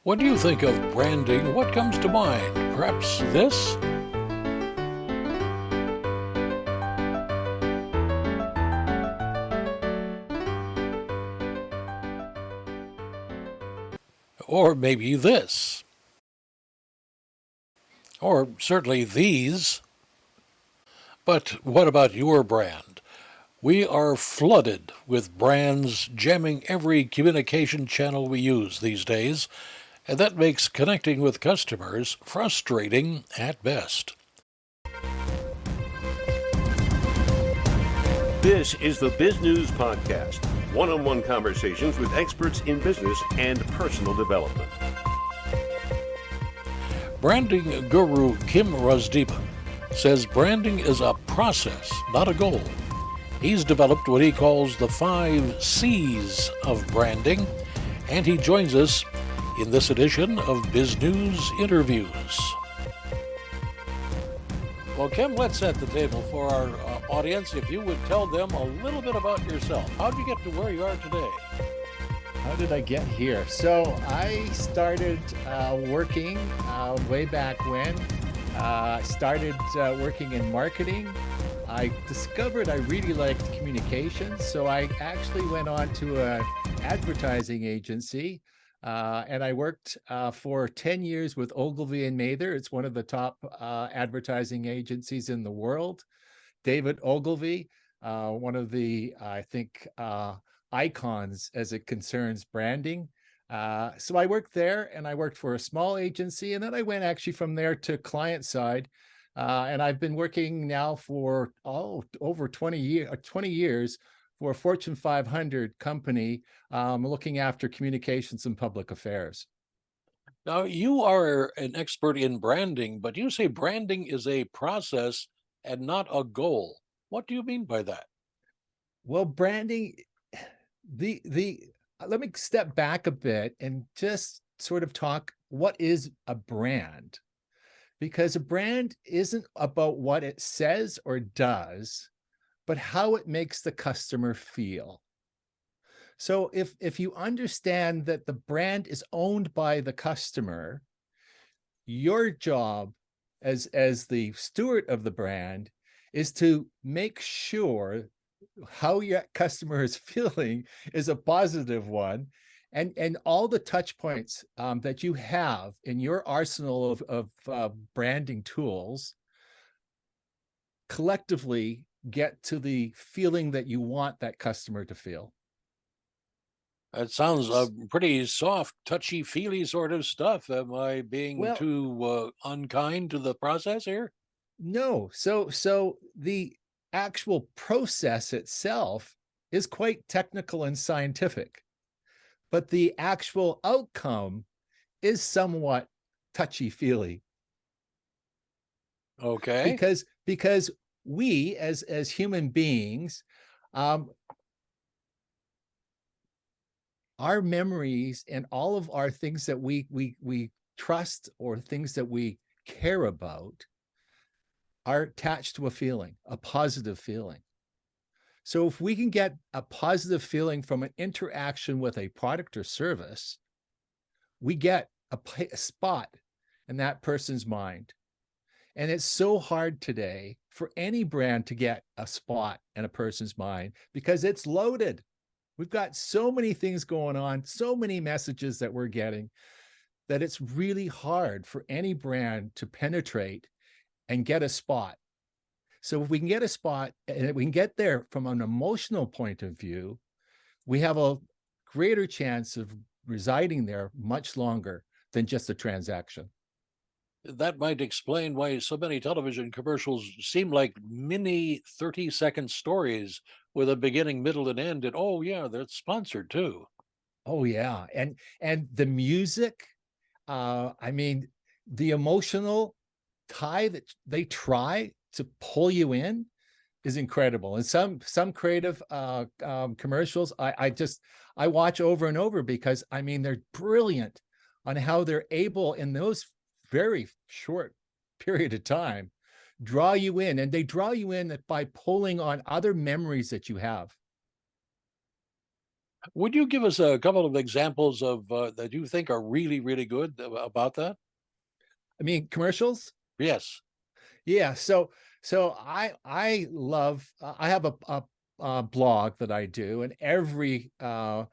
When you think of branding, what comes to mind? Perhaps this? Or maybe this? Or certainly these? But what about your brand? We are flooded with brands jamming every communication channel we use these days, and that makes connecting with customers frustrating at best. This is the Biz News Podcast, one-on-one conversations with experts in business and personal development. Branding guru Kim Rozdeba says branding is a process, not a goal. He's developed what he calls the 5 C's of branding, and he joins us in this edition of Bizgnus Interviews. Well, Kim, let's set the table for our audience. If you would tell them a little bit about yourself. How did you get to where you are today? How did I get here? So I started working way back when. I started working in marketing. I discovered I really liked communications, so I actually went on to an advertising agency, and I worked for 10 years with Ogilvy and Mather. It's one of the top advertising agencies in the world. David Ogilvy, one of the, I think, icons as it concerns branding. So I worked there, and I worked for a small agency, and then I went actually from there to client side. And I've been working now for over 20 years for a Fortune 500 company, looking after communications and public affairs. Now, you are an expert in branding, but you say branding is a process and not a goal. What do you mean by that? Well, branding, let me step back a bit and just sort of talk, what is a brand? Because a brand isn't about what it says or does, but how it makes the customer feel. So if you understand that the brand is owned by the customer, your job as the steward of the brand is to make sure how your customer is feeling is a positive one, and all the touch points that you have in your arsenal of branding tools collectively get to the feeling that you want that customer to feel. It sounds pretty soft, touchy-feely sort of stuff. Am I being too unkind to the process here? No. So the actual process itself is quite technical and scientific, but the actual outcome is somewhat touchy-feely. Okay. Because we as human beings, our memories and all of our things that we trust or things that we care about are attached to a feeling, a positive feeling. So if we can get a positive feeling from an interaction with a product or service, we get a spot in that person's mind. And it's so hard today for any brand to get a spot in a person's mind because it's loaded. We've got so many things going on, so many messages that we're getting, that it's really hard for any brand to penetrate and get a spot. So if we can get a spot and we can get there from an emotional point of view, we have a greater chance of residing there much longer than just a transaction. That might explain why so many television commercials seem like mini 30-second stories with a beginning, middle, and end. And oh yeah, they're sponsored too. Oh yeah, and the music, I mean, the emotional tie that they try to pull you in is incredible. And some creative commercials I watch over and over because I mean they're brilliant on how they're able in those very short period of time draw you in, and they draw you in by pulling on other memories that you have. Would you give us a couple of examples of that you think are really, really good about that? I mean, commercials. Yes. Yeah. So I love. I have a blog that I do, and every uh,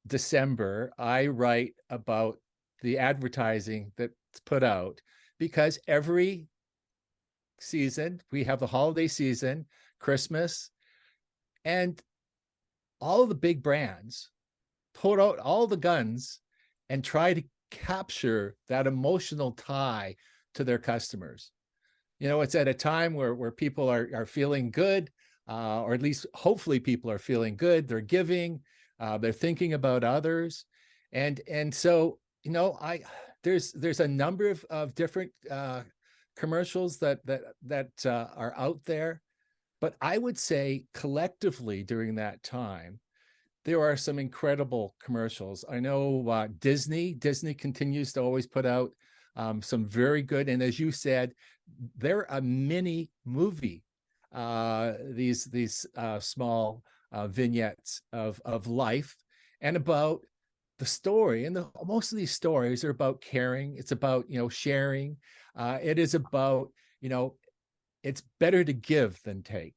December I write about the advertising that's put out, because every season we have the holiday season, Christmas, and all of the big brands put out all the guns and try to capture that emotional tie to their customers. It's at a time where people are feeling good, or at least hopefully people are feeling good. They're giving, they're thinking about others, and so I there's a number of different commercials that are out there, but I would say collectively during that time there are some incredible commercials. I know Disney continues to always put out some very good, and as you said, they're a mini movie. These small vignettes of life and about the story, and most of these stories are about caring. It's about sharing. It is about it's better to give than take.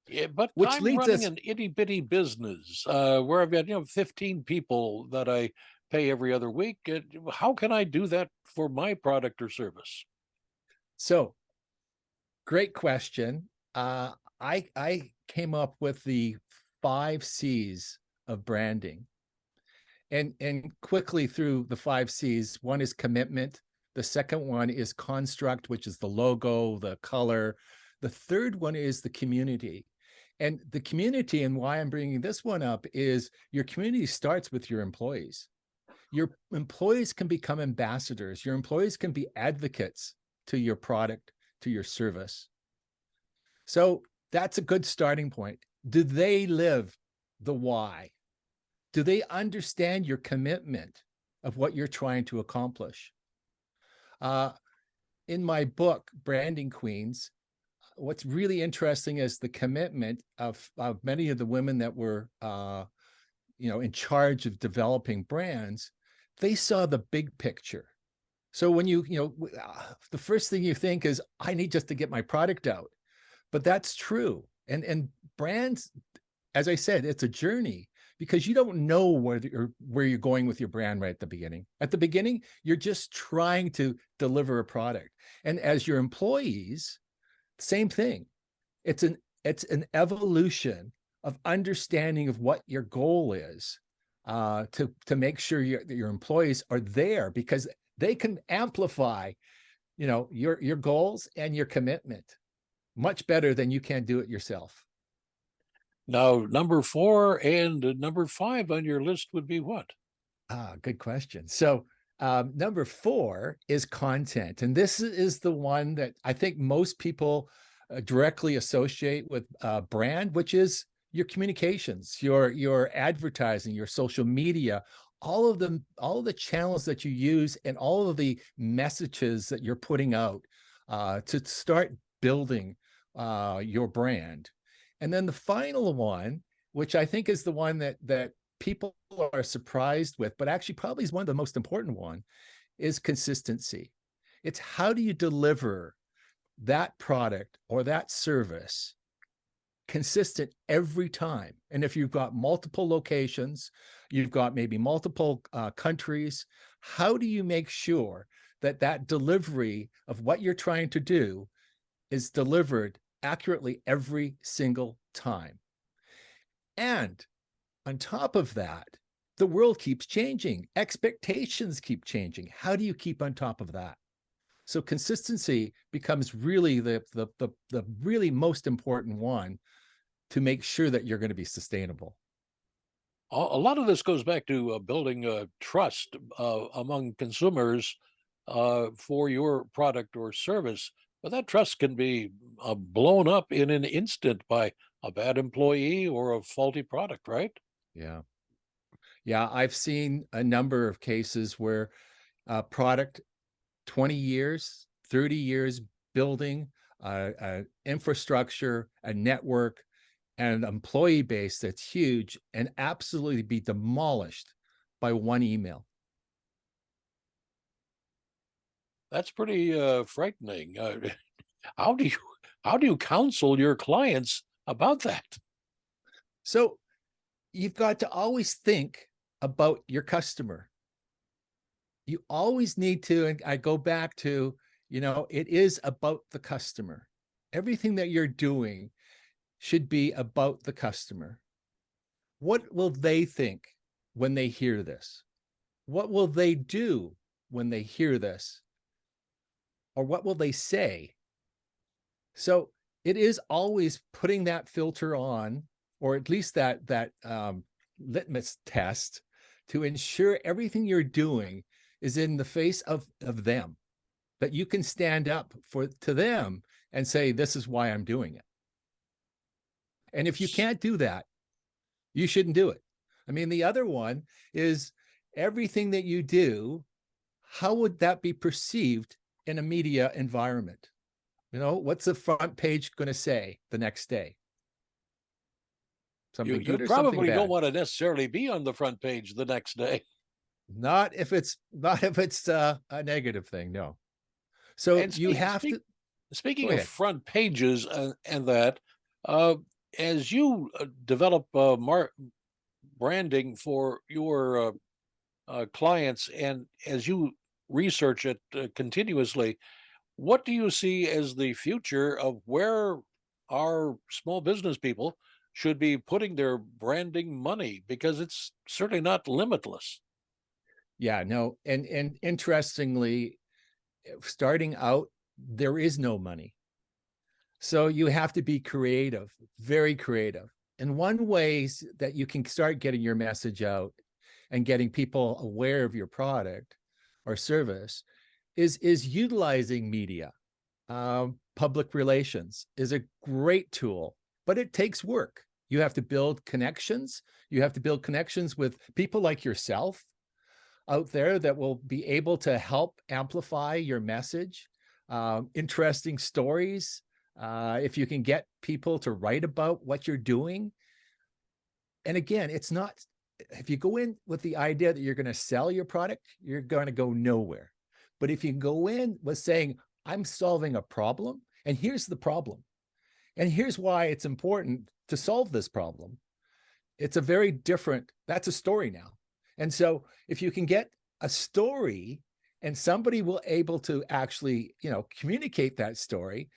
Yeah, but Which I'm leads running us. an itty bitty business where I've got 15 people that I pay every other week. How can I do that for my product or service? So great question. I came up with the 5 C's of branding, and quickly through the 5 C's. One is commitment. The second one is construct, which is the logo, the color. The third one is the community. And the community, and why I'm bringing this one up, is your community starts with your employees. Your employees can become ambassadors. Your employees can be advocates to your product, to your service. So that's a good starting point. Do they live the why? Do they understand your commitment of what you're trying to accomplish? Uh, in my book, Branding Queens, what's really interesting is the commitment of many of the women that were in charge of developing brands. They saw the big picture. So when the first thing you think is, I need just to get my product out. But that's true. And brands, as I said, it's a journey, because you don't know where you're going with your brand right at the beginning. At the beginning, you're just trying to deliver a product. And as your employees, same thing. It's an evolution of understanding of what your goal is, to make sure your employees are there, because they can amplify your goals and your commitment much better than you can do it yourself. Now, number 4 and number 5 on your list would be what? Good question. So number 4 is content. And this is the one that I think most people directly associate with brand, which is your communications, your advertising, your social media, all of the channels that you use, and all of the messages that you're putting out to start building your brand. And then the final one, which I think is the one that people are surprised with, but actually probably is one of the most important one, is consistency. It's how do you deliver that product or that service consistent every time? And if you've got multiple locations, you've got maybe multiple countries, how do you make sure that delivery of what you're trying to do is delivered accurately every single time? And on top of that, the world keeps changing. Expectations keep changing. How do you keep on top of that? So consistency becomes really the really most important one to make sure that you're going to be sustainable. A lot of this goes back to building trust among consumers for your product or service. But that trust can be blown up in an instant by a bad employee or a faulty product, right? Yeah. Yeah. I've seen a number of cases where a product, 20 years, 30 years building infrastructure, a network, and an employee base that's huge and absolutely be demolished by one email. That's pretty frightening. How do you how do you counsel your clients about that? So you've got to always think about your customer. You always need to, and I go back to, it is about the customer. Everything that you're doing should be about the customer. What will they think when they hear this? What will they do when they hear this? Or what will they say? So it is always putting that filter on, or at least that litmus test, to ensure everything you're doing is in the face of them, that you can stand up to them and say, this is why I'm doing it. And if you can't do that, you shouldn't do it. I mean, the other one is everything that you do, how would that be perceived in a media environment? What's the front page going to say the next day? Something You good or something probably bad? don't want to necessarily be on the front page the next day. Not if it's a negative thing, no. So And you have to. speaking Go of ahead. front pages and that, as you develop branding for your clients, and as you research it continuously, what do you see as the future of where our small business people should be putting their branding money? Because it's certainly not limitless. Yeah, no, and interestingly, starting out, there is no money. So you have to be creative, very creative. And one ways that you can start getting your message out and getting people aware of your product or service is utilizing media. Public relations is a great tool, but it takes work. You have to build connections. You have to build connections with people like yourself out there that will be able to help amplify your message. Interesting stories. If you can get people to write about what you're doing. And again, it's not, if you go in with the idea that you're going to sell your product, you're going to go nowhere. But if you go in with saying, I'm solving a problem, and here's the problem, and here's why it's important to solve this problem, it's a very different, that's a story now. And so if you can get a story and somebody will able to actually, communicate that story,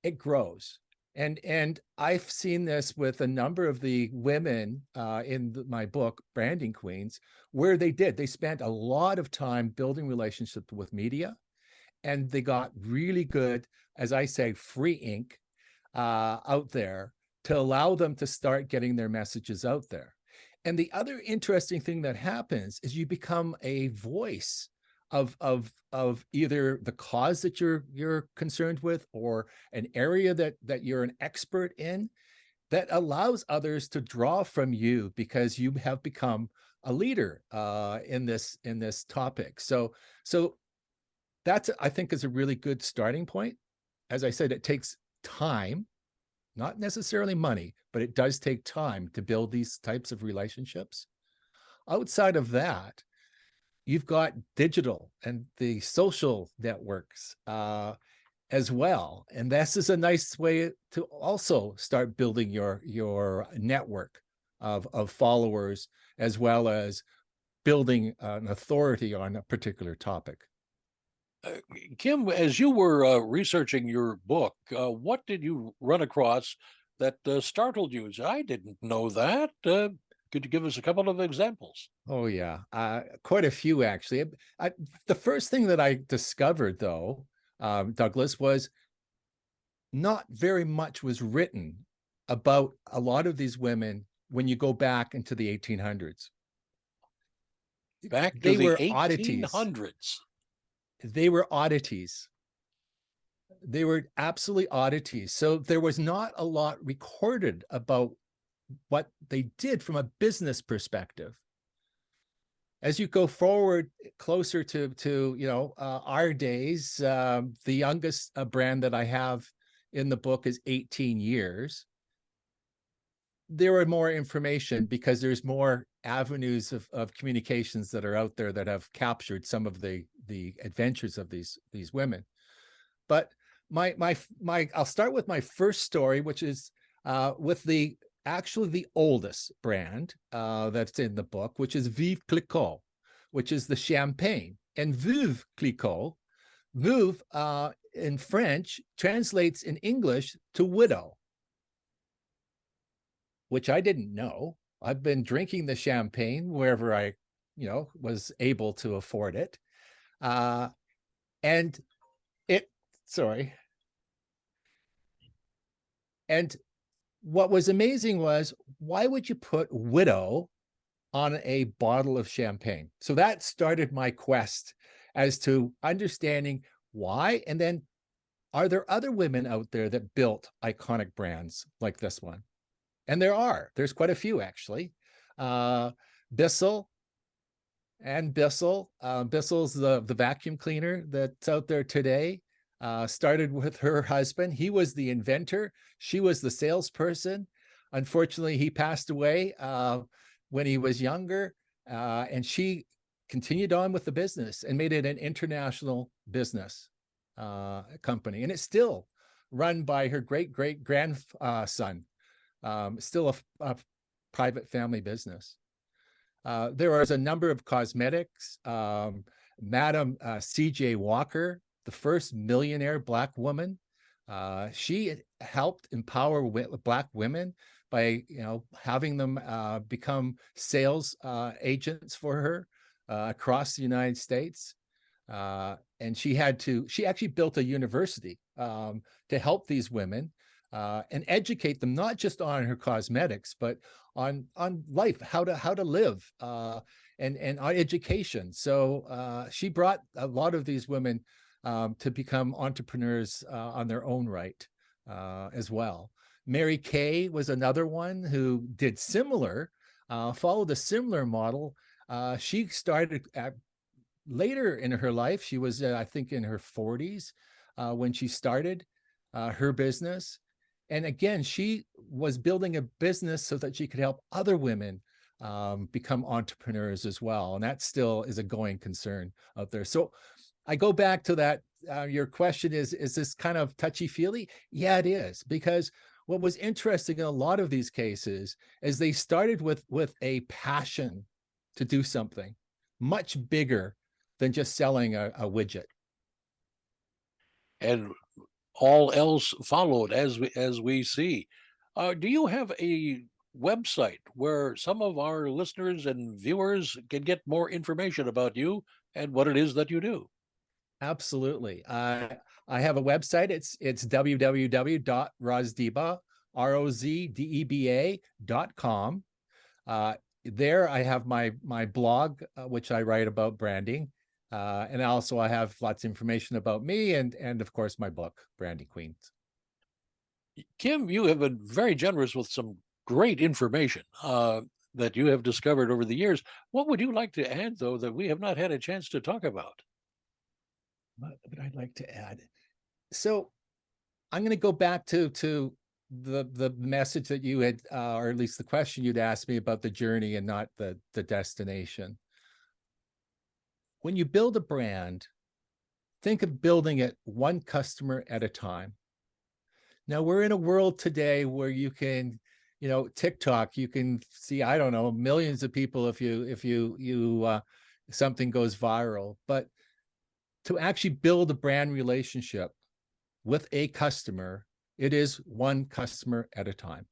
it grows. And I've seen this with a number of the women in my book, Branding Queens, where they spent a lot of time building relationships with media, and they got really good, as I say, free ink out there to allow them to start getting their messages out there. And the other interesting thing that happens is you become a voice of either the cause that you're concerned with, or an area that you're an expert in, that allows others to draw from you because you have become a leader in this topic. So that's, I think, is a really good starting point. As I said, it takes time, not necessarily money, but it does take time to build these types of relationships. Outside of that, you've got digital and the social networks as well. And this is a nice way to also start building your network of followers, as well as building an authority on a particular topic. Kim, as you were researching your book, what did you run across that startled you? I didn't know that. Could you give us a couple of examples? Oh, yeah. Quite a few, actually. The first thing that I discovered, though, Douglas, was not very much was written about a lot of these women when you go back into the 1800s. Back to They the were oddities. 1800s. They were oddities. They were absolutely oddities. So there was not a lot recorded about what they did from a business perspective. As you go forward closer to our days, the youngest brand that I have in the book is 18 years. there are more information because there's more avenues of communications that are out there that have captured some of the adventures of these women. But I'll start with my first story, which is with the oldest brand that's in the book, which is Veuve Clicquot, which is the champagne. And Veuve Clicquot, Veuve in French translates in English to widow, which I didn't know. I've been drinking the champagne wherever I, was able to afford it. And what was amazing was, why would you put widow on a bottle of champagne? So that started my quest as to understanding why. And then, are there other women out there that built iconic brands like this one? And there's quite a few, actually. Bissell's the vacuum cleaner that's out there today. Started with her husband. He was the inventor. She was the salesperson. Unfortunately, he passed away when he was younger, and she continued on with the business and made it an international business company. And it's still run by her great-great-grandson. Still a private family business. There is a number of cosmetics. Madam C.J. Walker, the first millionaire Black woman. She helped empower Black women by having them become sales agents for her across the United States. And she actually built a university to help these women and educate them, not just on her cosmetics, but on life, how to live, and on education. So she brought a lot of these women to become entrepreneurs on their own right as well. Mary Kay was another one who did followed a similar model. She started later in her life. She was, I think, in her 40s when she started her business. And again, she was building a business so that she could help other women become entrepreneurs as well. And that still is a going concern out there. So I go back to that. Your question is this kind of touchy-feely? Yeah, it is. Because what was interesting in a lot of these cases is they started with a passion to do something much bigger than just selling a widget. And all else followed, as we see. Do you have a website where some of our listeners and viewers can get more information about you and what it is that you do? Absolutely. I have a website. It's www.rozdeba, rozdeba.com. There I have my blog, which I write about branding. And also I have lots of information about me and of course my book, Branding Queens. Kim, you have been very generous with some great information that you have discovered over the years. What would you like to add, though, that we have not had a chance to talk about? What would I like to add? So I'm going to go back to the message that you had, or at least the question you'd asked me about the journey and not the destination. When you build a brand, think of building it one customer at a time. Now, we're in a world today where you can, TikTok, you can see, I don't know, millions of people if something goes viral. But to actually build a brand relationship with a customer, it is one customer at a time.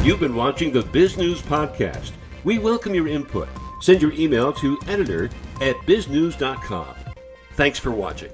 You've been watching the Biz News Podcast. We welcome your input. Send your email to editor@biznews.com. Thanks for watching.